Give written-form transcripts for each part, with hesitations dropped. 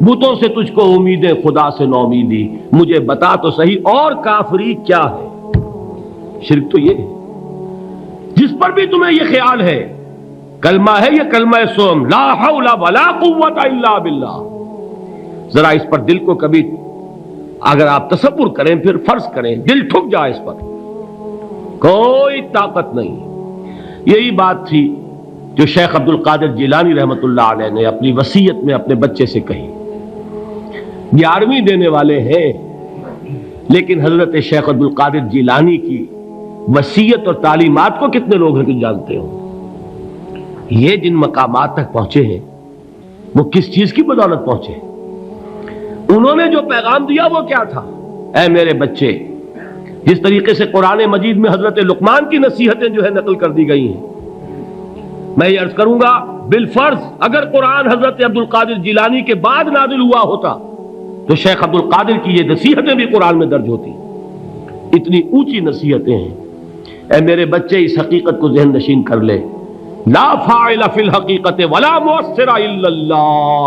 بتوں سے تجھ کو امیدیں، خدا سے نومیدی، مجھے بتا تو صحیح اور کافری کیا ہے؟ شرک تو یہ ہے جس پر بھی تمہیں یہ خیال ہے کلمہ ہے یہ کلمہ سوم، لا حول ولا قوت الا باللہ، ذرا اس پر دل کو کبھی اگر آپ تصور کریں، پھر فرض کریں دل ٹھک جائے، اس پر کوئی طاقت نہیں۔ یہی بات تھی جو شیخ عبد القادر جیلانی رحمۃ اللہ علیہ نے اپنی وصیت میں اپنے بچے سے کہی۔ 11ویں دینے والے ہیں، لیکن حضرت شیخ عبد القادر جیلانی کی وصیت اور تعلیمات کو کتنے لوگ ہیں کہ جانتے ہو؟ یہ جن مقامات تک پہنچے ہیں وہ کس چیز کی بدولت پہنچے؟ انہوں نے جو پیغام دیا وہ کیا تھا؟ اے میرے بچے، جس طریقے سے قرآن مجید میں حضرت لقمان کی نصیحتیں جو ہے نقل کر دی گئی ہیں، میں یہ عرض کروں گا بالفرض اگر قرآن حضرت عبد القادر جیلانی کے بعد نازل ہوا ہوتا تو شیخ عبد القادر کی یہ نصیحتیں بھی قرآن میں درج ہوتی۔ اتنی اونچی نصیحتیں ہیں۔ اے میرے بچے، اس حقیقت کو ذہن نشین کر لے، لا فاعل فی الحقیقت ولا مؤثر الا اللہ،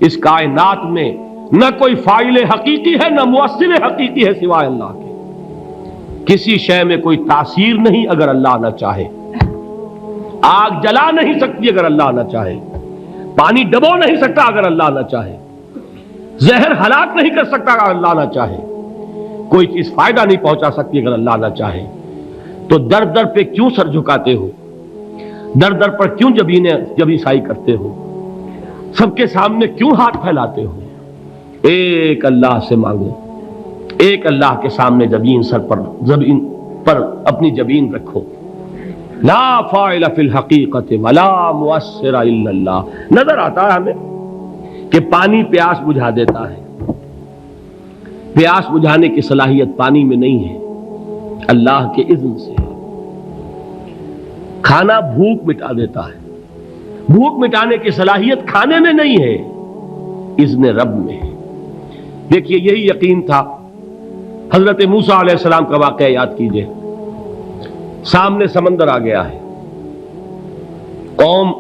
اس کائنات میں نہ کوئی فاعل حقیقی ہے نہ مؤثر حقیقی ہے سوائے اللہ کے۔ کسی شے میں کوئی تاثیر نہیں اگر اللہ نہ چاہے، آگ جلا نہیں سکتی اگر اللہ نہ چاہے، پانی ڈبو نہیں سکتا اگر اللہ نہ چاہے، زہر ہلاک نہیں کر سکتا اگر اللہ نہ چاہے، کوئی چیز فائدہ نہیں پہنچا سکتی اگر اللہ نہ چاہے۔ تو در در پہ کیوں سر جھکاتے ہو؟ در در پر کیوں جبیں سائی کرتے ہو؟ سب کے سامنے کیوں ہاتھ پھیلاتے ہو؟ ایک اللہ سے مانگو، ایک اللہ کے سامنے زمین پر اپنی جبین رکھو۔ لا فاعل فی الحقیقت ولا مؤثر الا اللہ۔ نظر آتا ہے ہمیں کہ پانی پیاس بجھا دیتا ہے، پیاس بجھانے کی صلاحیت پانی میں نہیں ہے، اللہ کے اذن سے ہے۔ کھانا بھوک مٹا دیتا ہے، بھوک مٹانے کی صلاحیت کھانے میں نہیں ہے، اذن رب میں ہے۔ دیکھیے یہی یقین تھا حضرت موسیٰ علیہ السلام کا واقعہ یاد کیجئے۔ سامنے سمندر آ گیا ہے، قوم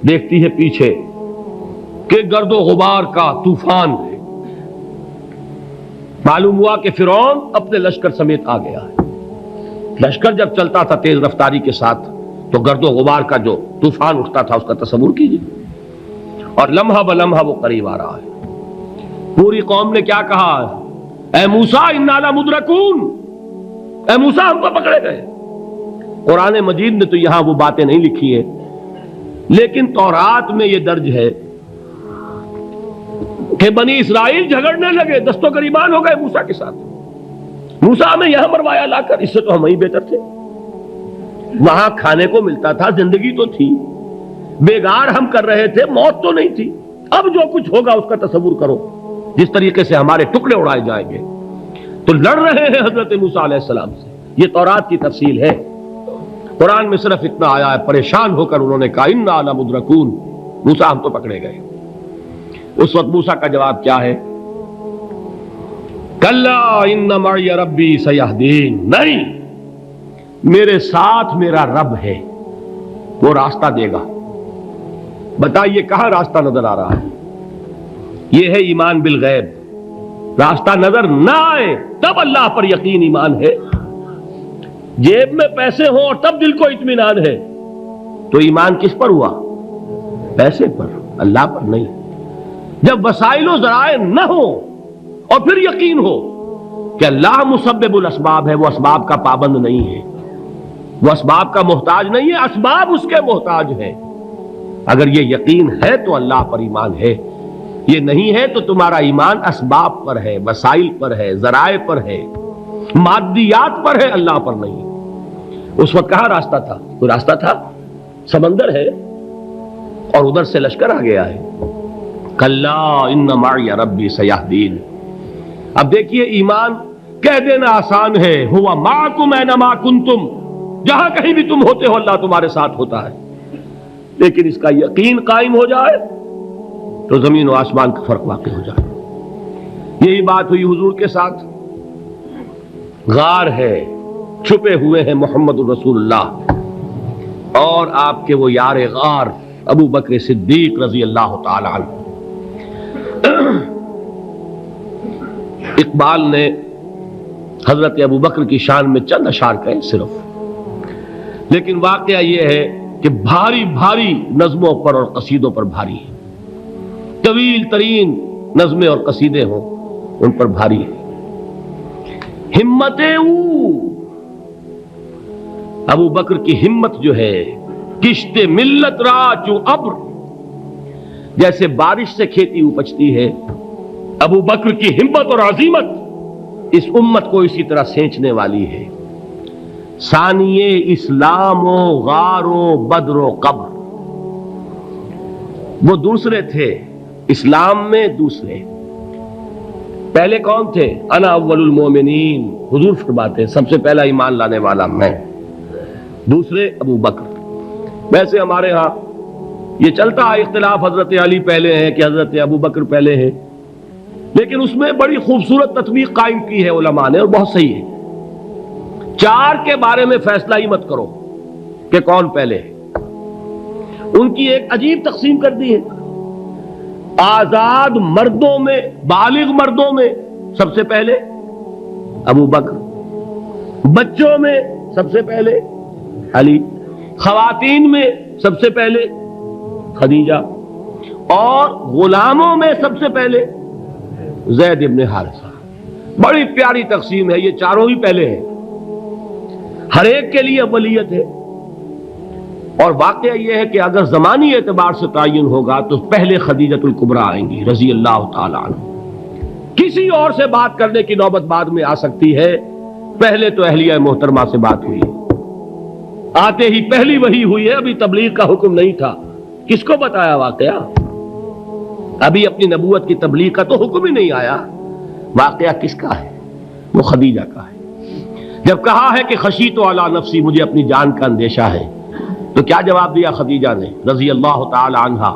دیکھتی ہے پیچھے کہ گرد و غبار کا طوفان ہے، معلوم ہوا کہ فرعون اپنے لشکر سمیت آ گیا ہے۔ لشکر جب چلتا تھا تیز رفتاری کے ساتھ تو گرد و غبار کا جو طوفان اٹھتا تھا اس کا تصور کیجئے، اور لمحہ بلمحہ وہ قریب آ رہا ہے۔ پوری قوم نے کیا کہا؟ اے موسیٰ انا لمدرکون، اے موسیٰ ہم کو پکڑے گئے۔ قرآن مجید نے تو یہاں وہ باتیں نہیں لکھی ہیں، لیکن تورات میں یہ درج ہے کہ بنی اسرائیل جھگڑنے لگے، دست و گریبان ہو گئے موسیٰ کے ساتھ۔ موسیٰ ہمیں یہاں مروایا لا کر، اس سے تو ہم ہی بہتر تھے، وہاں کھانے کو ملتا تھا، زندگی تو تھی، بیگار ہم کر رہے تھے، موت تو نہیں تھی۔ اب جو کچھ ہوگا اس کا تصور کرو، جس طریقے سے ہمارے ٹکڑے اڑائے جائیں گے۔ تو لڑ رہے ہیں حضرت موسیٰ علیہ السلام سے، یہ تورات کی تفصیل ہے۔ قرآن میں صرف اتنا آیا ہے، پریشان ہو کر انہوں نے کہا انا لمدرکون، موسیٰ ہم تو پکڑے گئے۔ اس وقت موسیٰ کا جواب کیا ہے؟ کلا ان معی ربی سیہدین، نہیں، میرے ساتھ میرا رب ہے، وہ راستہ دے گا۔ بتائیے کہاں راستہ نظر آ رہا ہے؟ یہ ہے ایمان بالغیب۔ راستہ نظر نہ آئے تب اللہ پر یقین ایمان ہے، جیب میں پیسے ہوں اور تب دل کو اطمینان ہے تو ایمان کس پر ہوا؟ پیسے پر، اللہ پر نہیں۔ جب وسائل و ذرائع نہ ہو اور پھر یقین ہو کہ اللہ مسبب الاسباب ہے، وہ اسباب کا پابند نہیں ہے، وہ اسباب کا محتاج نہیں ہے، اسباب اس کے محتاج ہے۔ اگر یہ یقین ہے تو اللہ پر ایمان ہے، یہ نہیں ہے تو تمہارا ایمان اسباب پر ہے، وسائل پر ہے، ذرائع پر ہے، مادیات پر ہے، اللہ پر نہیں۔ اس وقت کہاں راستہ تھا؟ کوئی راستہ تھا؟ سمندر ہے اور ادھر سے لشکر آ گیا ہے۔ کلا ان معی ربی سیہدین۔ اب دیکھیے ایمان کہہ دینا آسان ہے، ہوا معکم اینما کنتم، جہاں کہیں بھی تم ہوتے ہو اللہ تمہارے ساتھ ہوتا ہے، لیکن اس کا یقین قائم ہو جائے تو زمین و آسمان کا فرق واقع ہو جائے۔ یہی بات ہوئی حضور کے ساتھ۔ غار ہے، چھپے ہوئے ہیں محمد الرسول اللہ اور آپ کے وہ یار غار ابو بکر صدیق رضی اللہ تعالی عنہ۔ اقبال نے حضرت ابو بکر کی شان میں چند اشعار کہے صرف، لیکن واقعہ یہ ہے کہ بھاری بھاری نظموں پر اور قصیدوں پر بھاری ہے، طویل ترین نظمیں اور قصیدے ہوں ان پر بھاری ہے۔ ہمتیں ابو بکر کی ہمت جو ہے، کشت ملت را چو ابر، جیسے بارش سے کھیتی اپجتی ہے، ابو بکر کی ہمت اور عزیمت اس امت کو اسی طرح سینچنے والی ہے۔ ثانیے اسلام و غار و بدر و قبر، وہ دوسرے تھے اسلام میں، دوسرے پہلے کون تھے؟ انا اول المومنین، حضور فرماتے ہیں سب سے پہلا ایمان لانے والا میں، دوسرے ابو بکر۔ ویسے ہمارے ہاں یہ چلتا ہے اختلاف، حضرت علی پہلے ہیں کہ حضرت ابو بکر پہلے ہیں، لیکن اس میں بڑی خوبصورت تطبیق قائم کی ہے علماء نے، اور بہت صحیح ہے۔ چار کے بارے میں فیصلہ ہی مت کرو کہ کون پہلے ہے، ان کی ایک عجیب تقسیم کر دی ہے۔ آزاد مردوں میں، بالغ مردوں میں سب سے پہلے ابو بکر، بچوں میں سب سے پہلے علی، خواتین میں سب سے پہلے خدیجہ، اور غلاموں میں سب سے پہلے زید ابن حارثہ۔ بڑی پیاری تقسیم ہے، یہ چاروں ہی پہلے ہیں، ہر ایک کے لیے اولیت ہے۔ اور واقعہ یہ ہے کہ اگر زمانی اعتبار سے تعین ہوگا تو پہلے خدیجۃ الکبریٰ آئیں گی رضی اللہ تعالی عنہ، کسی اور سے بات کرنے کی نوبت بعد میں آ سکتی ہے، پہلے تو اہلیہ محترمہ سے بات ہوئی ہے، آتے ہی پہلی وحی ہوئی ہے، ابھی تبلیغ کا حکم نہیں تھا۔ کس کو بتایا واقعہ؟ ابھی اپنی نبوت کی تبلیغ کا تو حکم ہی نہیں آیا، واقعہ کس کا ہے؟ وہ خدیجہ کا ہے۔ جب کہا ہے کہ خشیت علی نفسی، مجھے اپنی جان کا اندیشہ ہے، تو کیا جواب دیا خدیجہ نے رضی اللہ تعالی عنہا؟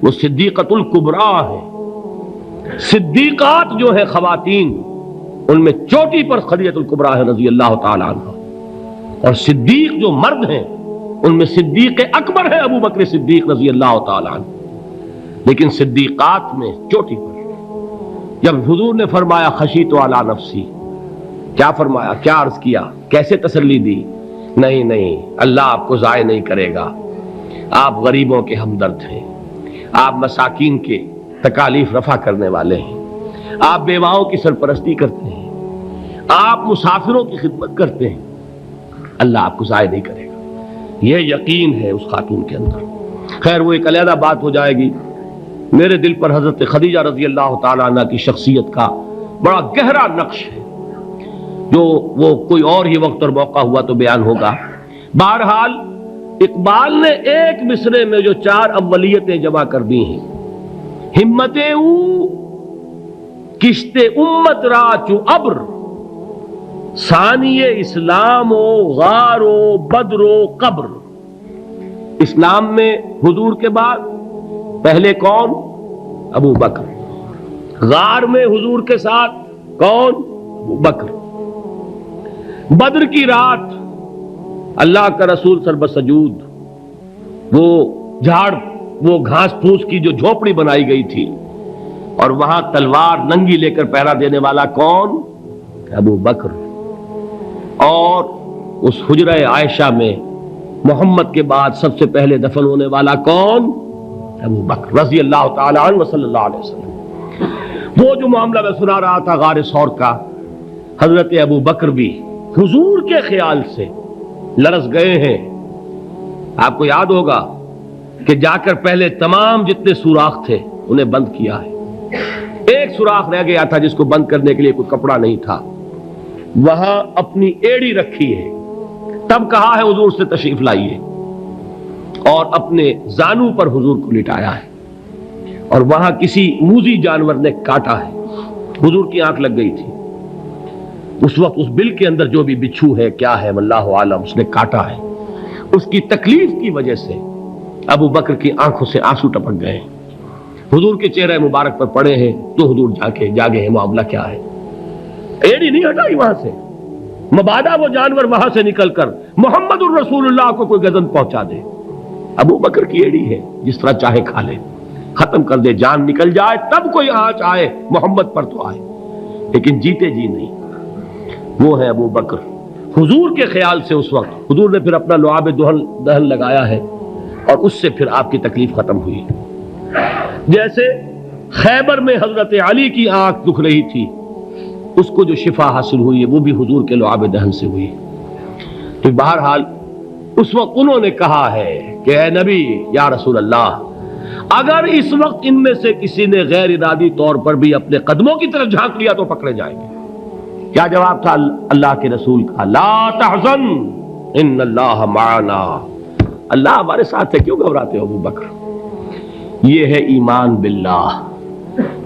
وہ صدیقۃ الکبریٰ ہے، صدیقات جو ہے خواتین ان میں چوٹی پر خدیجۃ الکبریٰ ہے رضی اللہ تعالی عنہا، اور صدیق جو مرد ہیں ان میں صدیق اکبر ہے ابو بکر صدیق رضی اللہ تعالی عنہ، لیکن صدیقات میں چوٹی پر۔ جب حضور نے فرمایا خشیت علی نفسی، کیا فرمایا؟ کیا عرض کیا؟ کیسے تسلی دی؟ نہیں نہیں، اللہ آپ کو ضائع نہیں کرے گا، آپ غریبوں کے ہمدرد ہیں، آپ مساکین کے تکالیف رفع کرنے والے ہیں، آپ بیواؤں کی سرپرستی کرتے ہیں، آپ مسافروں کی خدمت کرتے ہیں، اللہ آپ کو ضائع نہیں کرے گا۔ یہ یقین ہے اس خاتون کے اندر۔ خیر وہ ایک علیحدہ بات ہو جائے گی۔ میرے دل پر حضرت خدیجہ رضی اللہ تعالی عنہ کی شخصیت کا بڑا گہرا نقش ہے، جو وہ کوئی اور ہی وقت اور موقع ہوا تو بیان ہوگا۔ بہرحال اقبال نے ایک مصرے میں جو چار اولیتیں جمع کر دی ہیں، ہمتیں کشت امت را چو ابر، ثانی اسلام و غار و بدر و قبر۔ اسلام میں حضور کے بعد پہلے کون؟ ابو بکر۔ غار میں حضور کے ساتھ کون؟ ابو بکر۔ بدر کی رات اللہ کا رسول سربسجود وہ جھاڑ، وہ گھاس پھوس کی جو جھوپڑی بنائی گئی تھی، اور وہاں تلوار ننگی لے کر پہرا دینے والا کون؟ ابو بکر۔ اور اس حجرہ عائشہ میں محمد کے بعد سب سے پہلے دفن ہونے والا کون؟ ابو بکر رضی اللہ تعالی عنہ صلی اللہ علیہ وسلم۔ وہ جو معاملہ میں سنا رہا تھا غار ثور کا، حضرت ابو بکر بھی حضور کے خیال سے لرز گئے ہیں۔ آپ کو یاد ہوگا کہ جا کر پہلے تمام جتنے سوراخ تھے انہیں بند کیا ہے، ایک سوراخ رہ گیا تھا جس کو بند کرنے کے لیے کوئی کپڑا نہیں تھا، وہاں اپنی ایڑی رکھی ہے، تب کہا ہے حضور سے تشریف لائیے، اور اپنے زانو پر حضور کو لٹایا ہے، اور وہاں کسی موذی جانور نے کاٹا ہے، حضور کی آنکھ لگ گئی تھی اس وقت، اس بل کے اندر جو بھی بچھو ہے کیا ہے واللہ عالم، اس نے کاٹا ہے۔ اس کی تکلیف کی وجہ سے ابو بکر کی آنکھوں سے آنسو ٹپک گئے، حضور کے چہرے مبارک پر پڑے ہیں، تو حضور جاگے ہیں، معاملہ کیا ہے؟ ایڑی نہیں ہٹائی وہاں سے، مبادا وہ جانور وہاں سے نکل کر محمد الرسول اللہ کو کوئی گزن پہنچا دے، ابو بکر کی ایڑی ہے، جس طرح چاہے کھا لے۔ ختم کر دے، جان نکل جائے تب کوئی آنچ آئے محمد پر تو آئے، لیکن جیتے جی نہیں۔ وہ ہے ابو بکر۔ حضور کے خیال سے اس وقت حضور نے پھر اپنا لعاب دہن لگایا ہے اور اس سے پھر آپ کی تکلیف ختم ہوئی۔ جیسے خیبر میں حضرت علی کی آنکھ دکھ رہی تھی، اس کو جو شفا حاصل ہوئی ہے وہ بھی حضور کے لعاب دہن سے ہوئی۔ تو بہرحال اس وقت انہوں نے کہا ہے کہ اے نبی یا رسول اللہ، اگر اس وقت ان میں سے کسی نے غیر ارادی طور پر بھی اپنے قدموں کی طرف جھانک لیا تو پکڑے جائیں گے۔ کیا جواب تھا اللہ کے رسول کا؟ لا تحزن ان اللہ معنا، اللہ ہمارے ساتھ ہے، کیوں گھبراتے ہو ابو بکر؟ یہ ہے ایمان باللہ،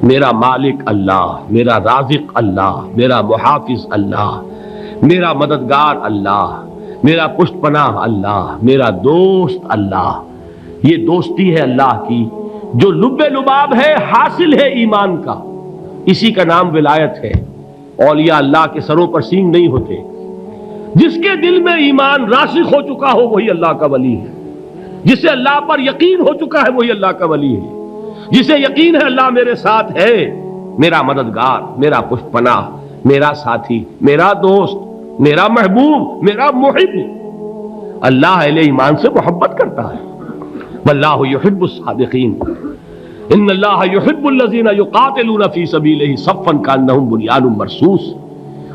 میرا مالک اللہ، میرا رازق اللہ، میرا محافظ اللہ، میرا مددگار اللہ، میرا پشت پناہ اللہ، میرا دوست اللہ۔ یہ دوستی ہے اللہ کی جو لب لباب ہے، حاصل ہے ایمان کا، اسی کا نام ولایت ہے۔ اولیاء اللہ کے سروں پر سینگ نہیں ہوتے، جس کے دل میں ایمان راسخ ہو چکا ہو وہی اللہ کا ولی ہے، جسے اللہ پر یقین ہو چکا ہے وہی اللہ کا ولی ہے، جسے یقین ہے اللہ میرے ساتھ ہے، میرا مددگار، میرا پشت پناہ، میرا ساتھی، میرا دوست، میرا محبوب، میرا محب۔ اللہ اہل ایمان سے محبت کرتا ہے۔ واللہ یحب الصادقین، ان اللہ یحب الذین یقاتلون فی سبیلہ صفا کانہم بنیان مرصوص۔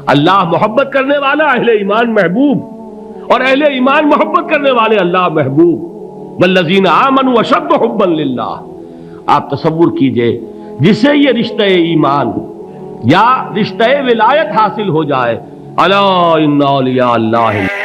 اللہ محبت کرنے والا، اہل ایمان محبوب، اور اہل ایمان محبت کرنے والے اللہ محبوب۔ والذین آمنوا اشد حبا للہ۔ آپ تصور کیجئے جسے یہ رشتہ ایمان یا رشتہ ولایت حاصل ہو جائے، الا ان اولیاء اللہ